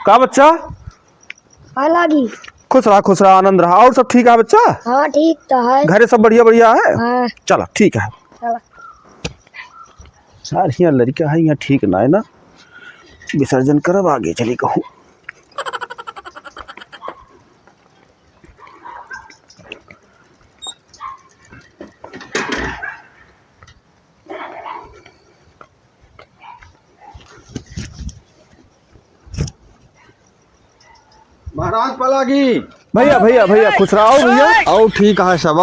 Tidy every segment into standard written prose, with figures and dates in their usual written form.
का बच्चा? हालांकि खुश रहा आनंद रहा। और सब ठीक है बच्चा? हाँ ठीक तो है। घरे सब बढ़िया बढ़िया है? हाँ चला ठीक है। चलो। यार यहाँ लड़का है, यहाँ ठीक ना है ना, विसर्जन करब आगे चली कहूँ। महाराज पलागी। भैया भैया भैया खुश रहो भैया। और ठीक है सब।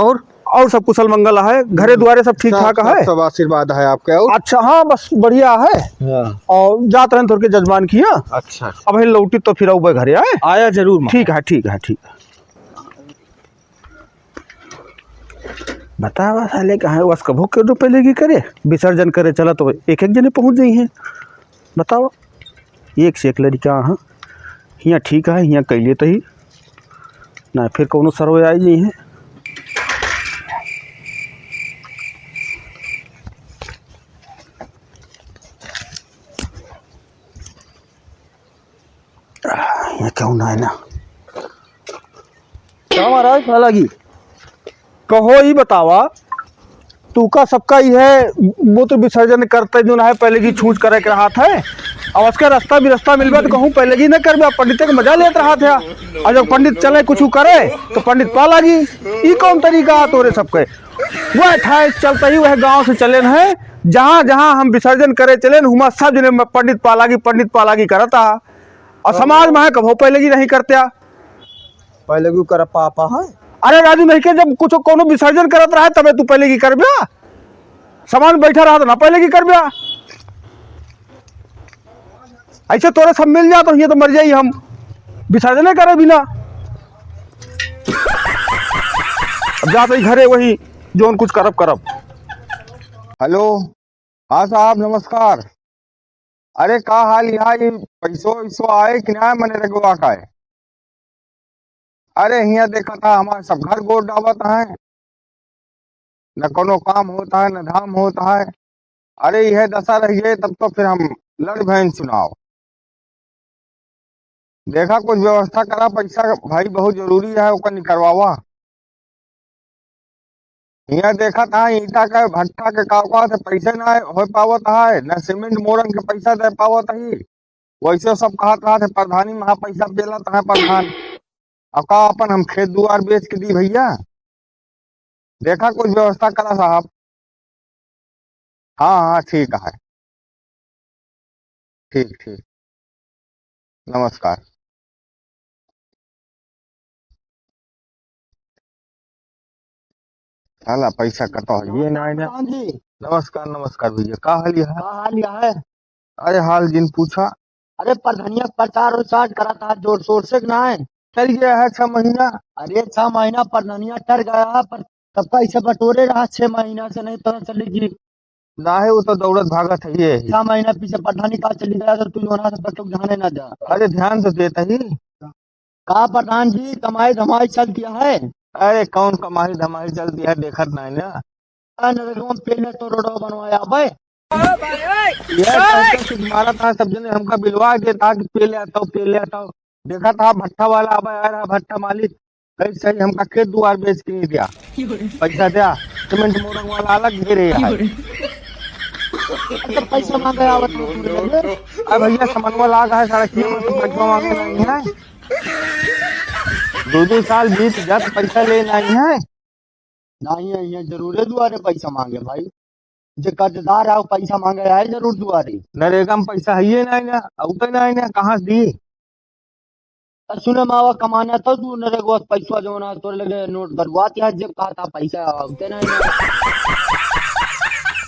और सब कुशल मंगल है? घरे द्वारे सब ठीक ठाक है? सब आशीर्वाद है आपके। और अच्छा हाँ बस बढ़िया है। हाँ। और जात रहे थोड़े के जजमान किया। अच्छा अब ही लौटी तो फिर अब घरे आए। आया जरूर। ठीक है ठीक है ठीक है। बतावा साले कहाँ बस कभो के रुपए लेगी करे विसर्जन करे चला तो एक एक जने पहुंच गई हैं। बताओ एक से एक लड़का हाँ यहाँ ठीक है, यहाँ कैलिए तो ही ना फिर कोनो सरवे आई जी हैं। ये क्यों ना है ना। क्या महाराज पलागी? कहो ही बतावा तू का सबका ही है मूत्र विसर्जन करते जो ना है पहले की छूछ करे के रहा था। अब उसका रास्ता भी रास्ता मिलबे तो कहूँ पहले की न करबे। पंडित के मजा लेते रहा था और जब पंडित चले कुछ करे तो पंडित पाला जी ई कौन तरीका तोरे सबके। वह 28 चलता ही वह गांव से चले है जहाँ जहाँ हम विसर्जन करे चले हुआ सब जने पंडित पालागी करता और समाज में है कभो पहले की नहीं करते। पहले क्यों कर पापा है? अरे राजू नहीं के जब कुछ कोनो विसर्जन करत रहा है तबे तू पहले की कर बिया। समाज बैठा रहा तो ना पहले की कर बिया। ऐसे तोरे सब मिल जा तो ये तो मर जाई हम विसर्जन करे बिना। अब जाते ही घरे वही जोन कुछ करब। हेलो। हाँ साहब नमस्कार। अरे का हाल यहाँ ये पैसो आए कि ना मने रगवा का है? अरे यहाँ देखा था हमारे सब घर गोड़ डावत है, न कोनो काम होता है न धाम होता है। अरे यह दशा रहिए तब तो फिर हम लड़ भैन चुनाव। देखा कुछ व्यवस्था करा, पैसा भाई बहुत जरूरी है उसका निकलवावा। यहाँ देखा था ईटा का भट्ठा के कागवा से पैसे ना हो पावत है, न सीमेंट मोरन के पैसा दे पावत है। वैसे सब कहत रहा थे प्रधानी महा पैसा पेलत है प्रधान। अब का अपन हम खेत दुआर बेच के दी भैया। देखा कुछ व्यवस्था करा साहब। हाँ हाँ ठीक है। ठीक ठीक नमस्कार। साला पैसा कतो ये ना ना। नमस्कार नमस्कार भैया का हाल है? अरे हाल जिन पूछा। अरे प्रधनिया प्रचार उचार करा था जोर शोर से ना है। चल गया है 6 महीना। अरे 6 महीना प्रधनिया टर गया पर सबका ऐसे बटोरे रहा 6 महीना से नहीं पता चलेगी। ना है वो तो दौड़त भागत है ये। 6 महीना पीछे प्रधानी का चली गया तो तू होना से बच्चों ध्यान न जा। अरे ध्यान तो देता ही। कहा प्रधान जी कमाई धमाई चल दिया है? अरे कौन कमाई धमाई चलती है देखत नहीं ना। पहले तो रोड बनवाया भाई। मारा था सब जने हमका बिलवा देता कि पहले आता हूँ। देखा था भट्ठा वाला अब आ रहा भट्ठा मालिक कैसे हमका खेत दुआर बेच के नहीं दिया पैसा दिया। सीमेंट मोरंग वाला अलग घेरे पैसा मांगे आवत अब भैया समनवा लाग है सारा कीमत पैसा मांगे नहीं है। 2 साल बीत जब पैसा ले नहीं है। नहीं है ये जरूर दुआरे पैसा मांगे भाई। जो कर्जदार है पैसा मांगे आए जरूर दुआरे। नरेगा में पैसा है ये नहीं ना औते नहीं ना कहाँ से दी। सुने मावा कमाना तो तू नरेगा पैसा जो ना तोड़ लगे नोट बर्बाद यार जब कहा था पैसा औते नहीं।